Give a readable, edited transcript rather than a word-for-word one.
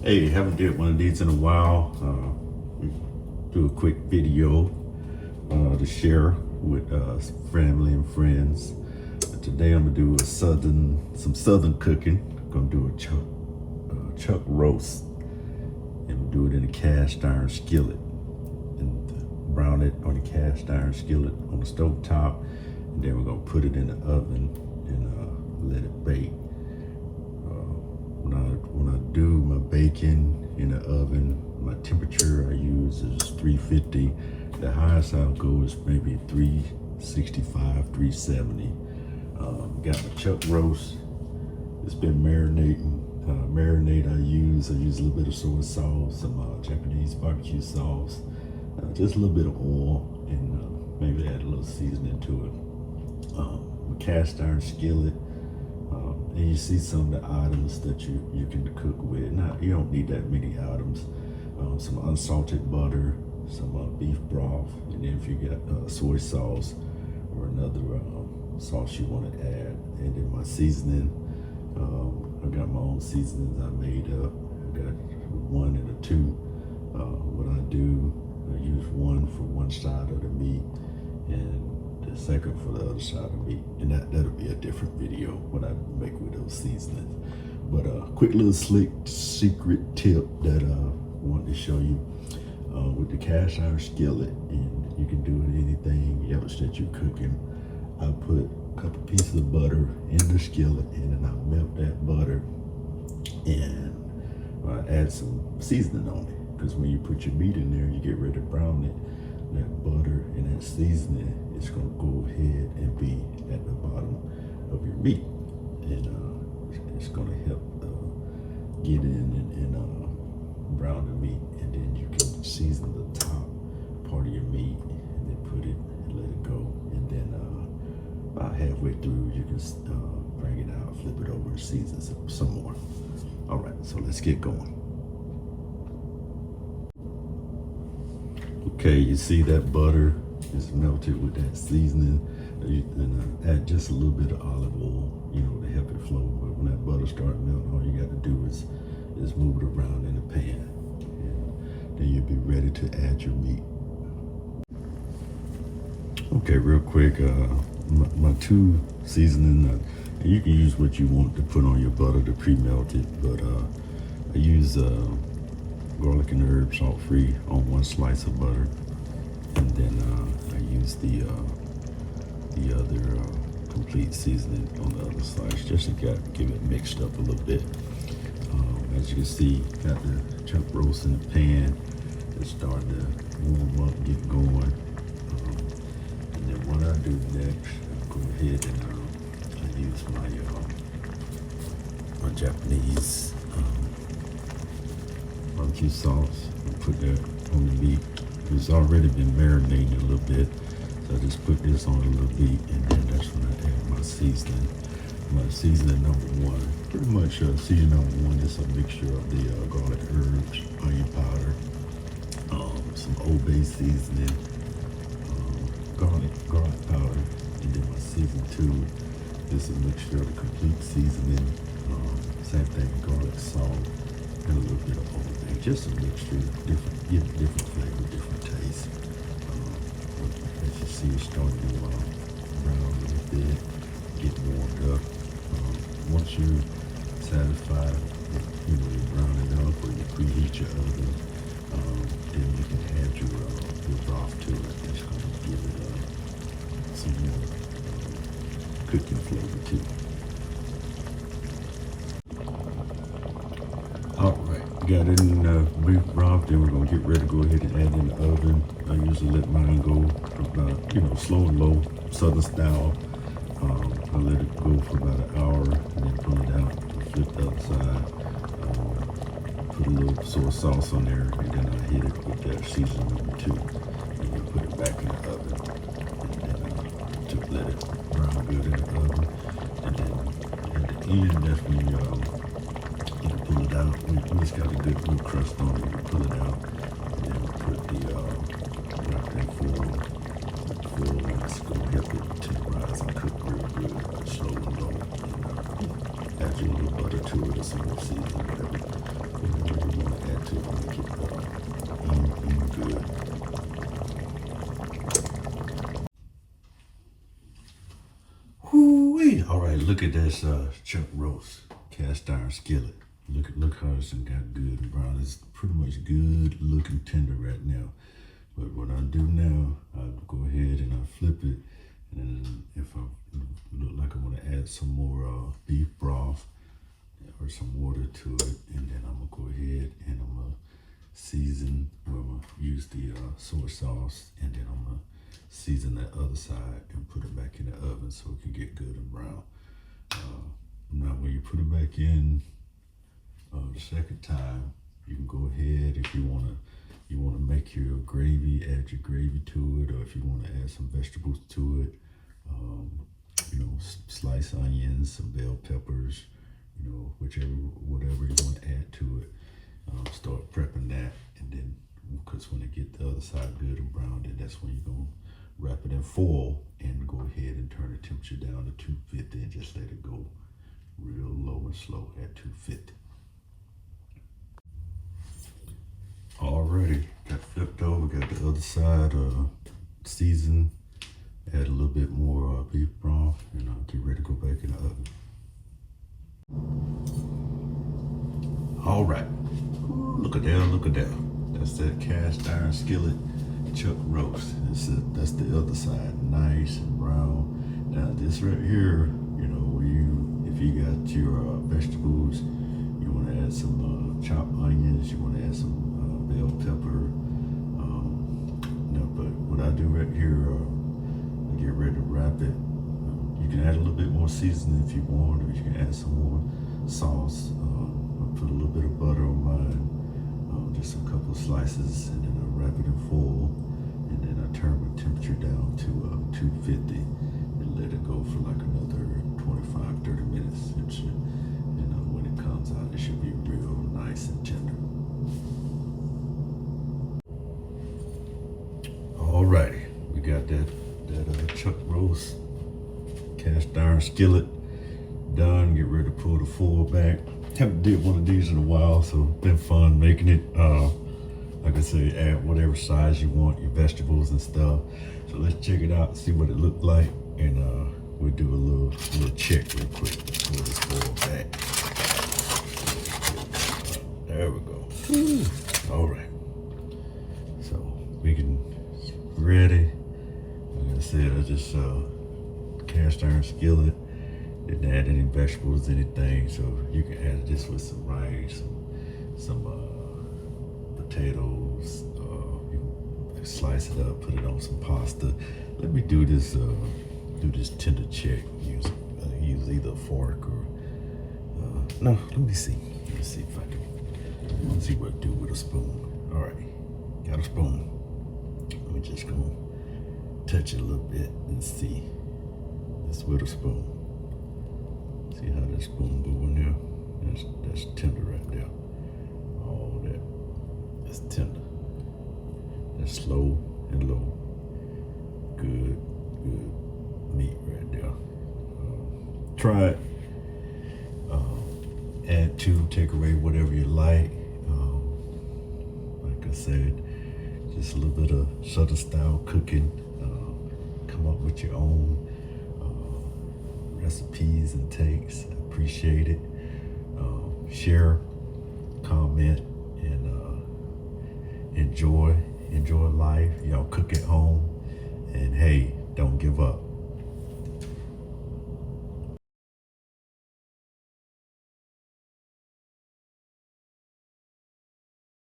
Hey, haven't did one of these in a while. Do a quick video to share with family and friends. Today I'm gonna do some southern cooking. I'm gonna do a chuck roast, and we'll do it in a cast iron skillet, and brown it on the cast iron skillet on the stove top, and then we're gonna put it in the oven and let it bake. When I do my baking in the oven, my temperature I use is 350. The highest I'll go is maybe 365, 370. Got my chuck roast. It's been marinating. Marinate I use a little bit of soy sauce, some Japanese barbecue sauce, just a little bit of oil, and maybe add a little seasoning to it. My cast iron skillet. And you see some of the items that you can cook with. Now, you don't need that many items. Some unsalted butter, some beef broth, and then if you got soy sauce or another sauce you want to add. And then my seasoning, I got my own seasonings I made up. I got one and a two. What I do, I use one for one side of the meat and the second for the other side of meat, and that'll be a different video what I make with those seasonings. But quick little slick secret tip that I wanted to show you with the cast iron skillet, and you can do it anything else that you're cooking. I put a couple pieces of butter in the skillet, and then I melt that butter and add some seasoning on it, because when you put your meat in there, you get ready to brown it. That butter and that seasoning is going to go ahead and be at the bottom of your meat, and it's going to help get in and brown the meat, and then you can season the top part of your meat and then put it and let it go, and then about halfway through you can bring it out, flip it over, and season some more. All right, so let's get going. Okay, you see that butter is melted with that seasoning, and add just a little bit of olive oil, to help it flow. But when that butter starts melting, all you got to do is move it around in the pan, and then you'll be ready to add your meat. Okay, real quick, my two seasoning, you can use what you want to put on your butter to pre-melt it, but I use garlic and herb, salt-free, on one slice of butter, and then I use the other complete seasoning on the other slice, just to give it mixed up a little bit. As you can see, got the chuck roast in the pan. It's starting to warm up, get going. And then what I do next, I go ahead and I use my Japanese barbecue sauce, and put that on the meat. It's already been marinating a little bit, so I just put this on a little bit, and then that's when I add my seasoning. My seasoning number one, pretty much seasoning number one is a mixture of the garlic, herbs, onion powder, some Old Bay seasoning, garlic powder, and then my season two is a mixture of the complete seasoning, same thing, garlic, salt, and a little bit of Old Bay, just a mixture, give different flavor, different taste. As you see, it's starting to brown a little bit, get warmed up. Once you're satisfied with, you're browning up, or you preheat your oven, then you can add your broth to it. That's going to give it some more cooking flavor too. All right, got it in beef broth. Then we're gonna get ready to go ahead and add in the oven. I usually let mine go about, slow and low, southern style. I let it go for about an hour, and then pull it out, flip the other side, put a little soy sauce on there, and then I hit it with that seasoning number two, and then put it back in the oven, and then let it brown good in the oven, and then at the end, that's when you pull it out. When it's got a good little crust on it, you pull it out, and then put the wrap that foil, and it's going to help it tenderize and cook real good, slow and low, and add your little butter to it or some more seasoning, whatever you to make it good. Whoo-wee. All right, look at this chuck roast, cast iron skillet. Look how this one got good and brown. It's pretty much good looking tender right now. But what I do now, I'll go ahead and I'll flip it. And then if I look like I want to add some more beef broth or some water to it, and then I'm gonna go ahead and I'm gonna season, I'm gonna use the soy sauce, and then I'm gonna season that other side and put it back in the oven so it can get good and brown. Now when you put it back in the second time, you can go ahead if you wanna make your gravy, add your gravy to it, or if you want to add some vegetables to it, slice onions, some bell peppers, whatever you want to add to it. Start prepping that, and then because when it get the other side good and brown, then that's when you're gonna wrap it in foil and go ahead and turn the temperature down to 250 and just let it go real low and slow at 250. Alrighty, got flipped over, got the other side seasoned, add a little bit more beef broth, and I'll get ready to go back in the oven. Alright, look at that. That's that cast iron skillet chuck roast. That's the other side, nice and brown. Now this right here, if you got your vegetables, you want to add some chopped onions, you want to add some bell pepper. But what I do right here, I get ready to wrap it. You can add a little bit more seasoning if you want, or you can add some more sauce. I put a little bit of butter on mine, just a couple of slices, and then I wrap it in foil, and then I turn my temperature down to 250 and let it go for like another 25-30 minutes. When it comes out, it should be real nice and tender. Alrighty, we got that chuck roast, cast iron skillet done. Get ready to pull the foil back. Haven't did one of these in a while, so been fun making it. Like I said, add whatever size you want, your vegetables and stuff. So let's check it out, see what it looked like, and we'll do a little check real quick. Pull this foil back. There we go. All right, so we can ready. Like I said, I just cast iron skillet. Didn't add any vegetables, anything. So you can add this with some rice, some potatoes. You can slice it up, put it on some pasta. Let me do this tender check. Use either a fork or no. Let me see. If I can see what to do with a spoon. All right, got a spoon. We're just gonna touch it a little bit and see. This with a spoon. See how that spoon going there? That's tender right there. All that's tender. That's slow and low. Good meat right there. Try it. Add to, take away whatever you like. Like I said, just a little bit of Southern style cooking. Come up with your own recipes and takes. I appreciate it. Share, comment, and enjoy life. Y'all cook at home.